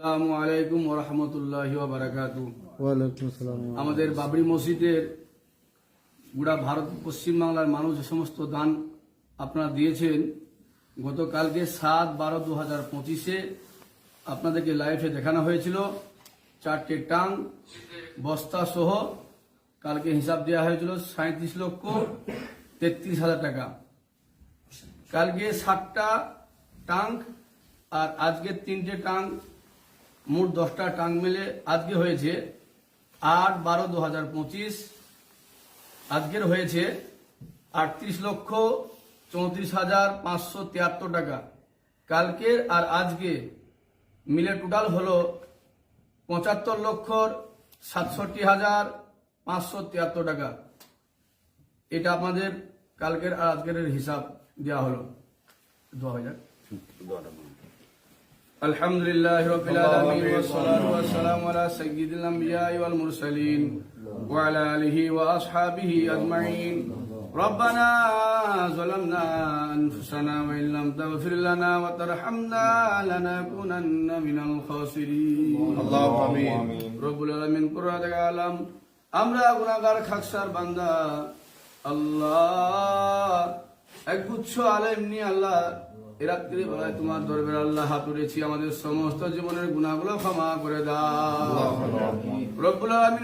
আসসালামু আলাইকুম ওয়া রাহমাতুল্লাহি ওয়া বারাকাতুহু। ওয়ালাইকুম আসসালাম। আমাদের বাবরি মসজিদের গোটা ভারত পশ্চিম বাংলার মানুষ যে সমস্ত দান আপনারা দিয়েছেন, গতকালকে 7/12/2025 আপনাদেরকে লাইভে দেখানো হয়েছিল 4টে টাং বস্তা সহ কালকে হিসাব দেওয়া হয়েছিল 37,33,000 টাকা। কালকে 7টা টাঙ্ক আর আজকে 3টে টাঙ্ক, মোট 10টা টাঙ্ক মিলে আজকে হয়েছে 8/12/2025। আজকের হয়েছে 38,34,573 টাকা। কালকের আর আজকে মিলে টোটাল হলো 75,67,573 টাকা। এটা আপনাদের কালকের আর আজকের হিসাব দেওয়া হলো। দোয়া হয়ে যাক। আলহামদুলিল্লাহি রাব্বিল আলামিন ওয়াস সালাতু ওয়াস সালামু আলা সাইয়্যিদিল আমবিয়া'i ওয়াল মুরসালিন ওয়া আলা আলিহি ওয়া আসহাবিহি আজমাইন। ربنا ظلمنا أنفسنا وإن لم تغفر لنا وترحمنا لنكونن من الخاسرين اللهم آمين رب العالمين কুরআন আলাম আমরা গুনাহগার খাকসার বান্দা আল্লাহ, একগুচ্ছ আলেম নিয়ে আল্লাহ এ রাত্রি বেলায় তোমার দরবারে আল্লাহ হাত তুলেছি, আমাদের সমস্ত জীবনের গুনাহগুলো ক্ষমা করে দাও রব্বুল আলামিন।